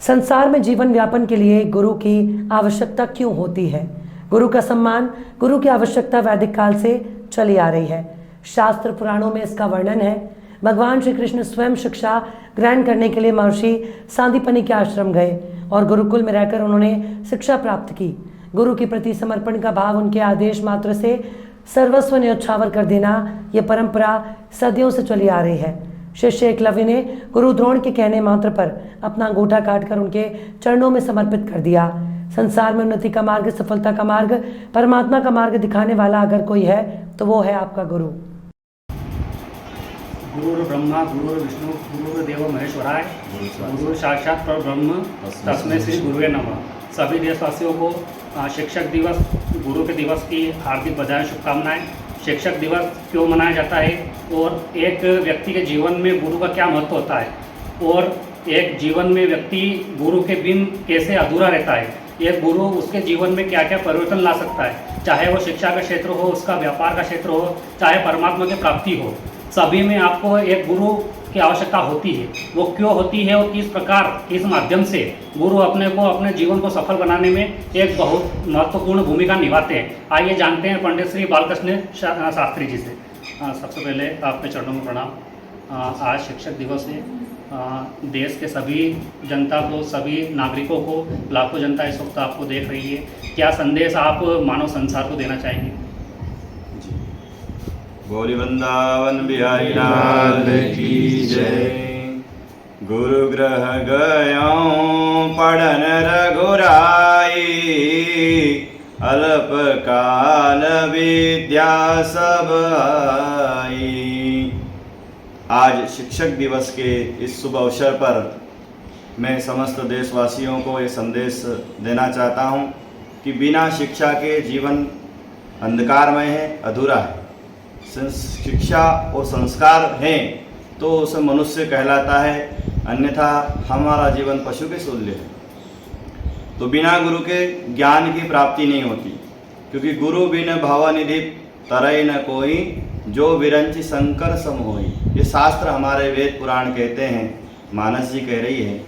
संसार में जीवन व्यापन के लिए गुरु की आवश्यकता क्यों होती है? गुरु का सम्मान, गुरु की आवश्यकता वैदिक काल से चली आ रही है। शास्त्र पुराणों में इसका वर्णन है। भगवान श्री कृष्ण स्वयं शिक्षा ग्रहण करने के लिए महर्षि सांदीपनि के आश्रम गए और गुरुकुल में रहकर उन्होंने शिक्षा प्राप्त की। गुरु के प्रति समर्पण का भाव, उनके आदेश मात्र से सर्वस्व न्यौछावर कर देना, ये परंपरा सदियों से चली आ रही है। शिष्य एकलव्य ने गुरु द्रोण के कहने मात्र पर अपना अंगूठा काटकर उनके चरणों में समर्पित कर दिया। संसार में उन्नति का मार्ग, सफलता का मार्ग, परमात्मा का मार्ग दिखाने वाला अगर कोई है तो वो है आपका गुरु। गुरु ब्रह्मा गुरु विष्णु गुरु देव महेश्वराय, गुरु साक्षात परब्रह्म तस्मै श्री गुरुवे नमः। सभी देशवासियों को शिक्षक दिवस, गुरु के दिवस की हार्दिक बधाई, शुभकामनाएं। शिक्षक दिवस क्यों मनाया जाता है और एक व्यक्ति के जीवन में गुरु का क्या महत्व होता है और एक जीवन में व्यक्ति गुरु के बिन कैसे अधूरा रहता है, एक गुरु उसके जीवन में क्या क्या परिवर्तन ला सकता है, चाहे वो शिक्षा का क्षेत्र हो, उसका व्यापार का क्षेत्र हो, चाहे परमात्मा की प्राप्ति हो, सभी में आपको एक गुरु की आवश्यकता होती है। वो क्यों होती है और किस प्रकार, किस माध्यम से गुरु अपने जीवन को सफल बनाने में एक बहुत महत्वपूर्ण भूमिका निभाते हैं। आइए जानते हैं पंडित श्री बालकृष्ण शास्त्री जी से। सबसे पहले आपके चरणों में प्रणाम। आज शिक्षक दिवस है। देश के सभी जनता को, सभी नागरिकों को, लाखों जनता इस वक्त आपको देख रही है, क्या संदेश आप मानव संसार को देना चाहेंगे? बोली वृंदावन बिहारी लाल की जय। गुरु ग्रह गयों पढ़न रघुराई, अल्प काल विद्या सब आई। आज शिक्षक दिवस के इस शुभ अवसर पर मैं समस्त देशवासियों को ये संदेश देना चाहता हूँ कि बिना शिक्षा के जीवन अंधकारमय है, अधूरा है। शिक्षा और संस्कार हैं तो उसे मनुष्य कहलाता है, अन्यथा हमारा जीवन पशु के तुल्य है। तो बिना गुरु के ज्ञान की प्राप्ति नहीं होती, क्योंकि गुरु बिन भवनिधि तरय न कोई, जो विरंचि शंकर सम होई। ये शास्त्र हमारे वेद पुराण कहते हैं, मानस जी कह रही है।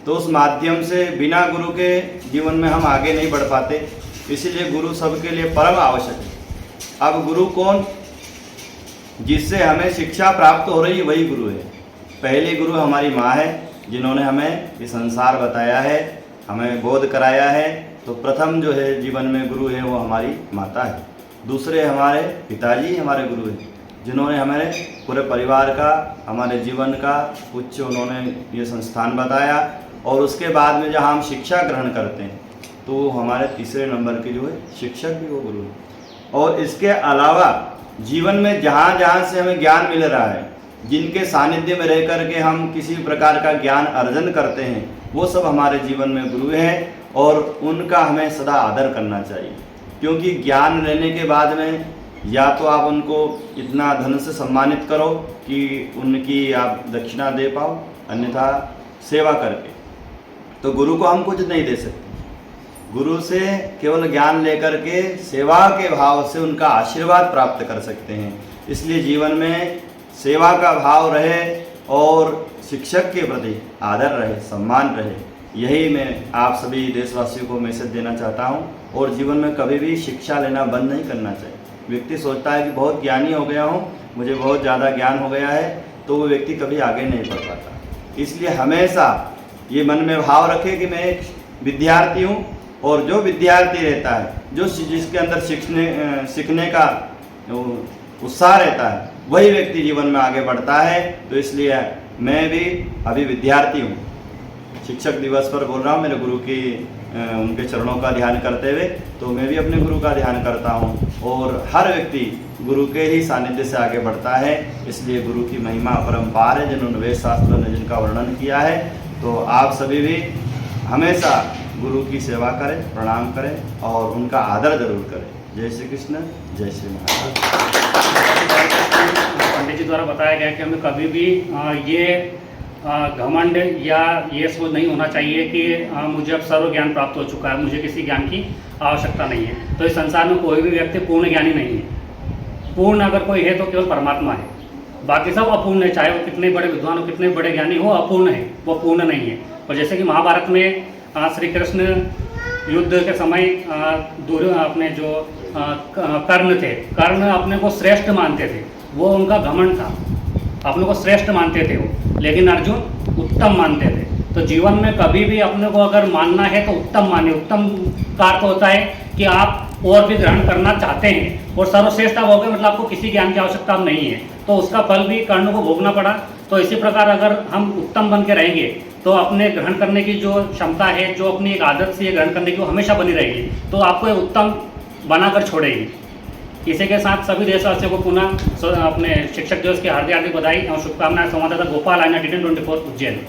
तो उस माध्यम से बिना गुरु के जीवन में हम आगे नहीं बढ़ पाते, इसीलिए गुरु सबके लिए परम आवश्यक है। अब गुरु कौन? जिससे हमें शिक्षा प्राप्त हो रही वही गुरु है। पहली गुरु हमारी माँ है, जिन्होंने हमें ये संसार बताया है, हमें बोध कराया है। तो प्रथम जो है जीवन में गुरु है वो हमारी माता है। दूसरे हमारे पिताजी हमारे गुरु हैं, जिन्होंने हमारे पूरे परिवार का, हमारे जीवन का उच्च उन्होंने ये संस्थान बताया। और उसके बाद में जहाँ हम शिक्षा ग्रहण करते हैं तो हमारे तीसरे नंबर के जो है शिक्षक भी वो गुरु है। और इसके अलावा जीवन में जहाँ जहाँ से हमें ज्ञान मिल रहा है, जिनके सानिध्य में रह कर के हम किसी प्रकार का ज्ञान अर्जन करते हैं, वो सब हमारे जीवन में गुरु हैं और उनका हमें सदा आदर करना चाहिए। क्योंकि ज्ञान लेने के बाद में या तो आप उनको इतना धन से सम्मानित करो कि उनकी आप दक्षिणा दे पाओ, अन्यथा सेवा करके। तो गुरु को हम कुछ नहीं दे सकते। गुरु से केवल ज्ञान लेकर के सेवा के भाव से उनका आशीर्वाद प्राप्त कर सकते हैं। इसलिए जीवन में सेवा का भाव रहे और शिक्षक के प्रति आदर रहे, सम्मान रहे। यही मैं आप सभी देशवासियों को मैसेज देना चाहता हूं। और जीवन में कभी भी शिक्षा लेना बंद नहीं करना चाहिए। व्यक्ति सोचता है कि बहुत ज्ञानी हो गया हूँ, मुझे बहुत ज़्यादा ज्ञान हो गया है, तो वो व्यक्ति कभी आगे नहीं बढ़ पाता। इसलिए हमेशा ये मन में भाव रखे कि मैं एक विद्यार्थी हूँ, और जो विद्यार्थी रहता है, जो जिसके अंदर सीखने का उत्साह रहता है, वही व्यक्ति जीवन में आगे बढ़ता है। तो इसलिए मैं भी अभी विद्यार्थी हूँ। शिक्षक दिवस पर बोल रहा हूँ मेरे गुरु की उनके चरणों का ध्यान करते हुए, तो मैं भी अपने गुरु का ध्यान करता हूँ। और हर व्यक्ति गुरु के ही सानिध्य से आगे बढ़ता है। इसलिए गुरु की महिमा अपरंपार है, जिन्होंने वेद शास्त्रों ने जिनका वर्णन किया है। तो आप सभी भी हमेशा गुरु की सेवा करें, प्रणाम करें और उनका आदर जरूर करें। जय श्री कृष्ण, जय श्री महाराज। पंडित जी द्वारा बताया गया कि हमें कभी भी ये घमंड या ये सोच नहीं होना चाहिए कि मुझे अब सर्व ज्ञान प्राप्त हो चुका है, मुझे किसी ज्ञान की आवश्यकता नहीं है। तो इस संसार में कोई भी व्यक्ति पूर्ण ज्ञानी नहीं है। पूर्ण अगर कोई है तो केवल परमात्मा है। बाकी सब अपूर्ण है, चाहे वो कितने बड़े विद्वान हो, कितने बड़े ज्ञानी हो, अपूर्ण है, वो पूर्ण नहीं है। और जैसे कि महाभारत में श्री कृष्ण युद्ध के समय अपने जो कर्ण थे, कर्ण अपने को श्रेष्ठ मानते थे, वो उनका घमंड था, अपने को श्रेष्ठ मानते थे वो, लेकिन अर्जुन उत्तम मानते थे। तो जीवन में कभी भी अपने को अगर मानना है तो उत्तम माने। उत्तम का अर्थ होता है कि आप और भी ग्रहण करना चाहते हैं, और सर्वश्रेष्ठ आप हो गए मतलब आपको किसी ज्ञान की आवश्यकता अब नहीं है, तो उसका फल भी कर्ण को भोगना पड़ा। तो इसी प्रकार अगर हम उत्तम बन के रहेंगे तो अपने ग्रहण करने की जो क्षमता है, जो अपनी एक आदत से ग्रहण करने की, वो हमेशा बनी रहेगी, तो आपको ये उत्तम बनाकर छोड़ेगी। इसी के साथ सभी देशवासियों को पुनः अपने शिक्षक दिवस की हार्दिक बधाई और शुभकामनाएं। संवाददाता गोपाल, INA DTN 24 उज्जैन।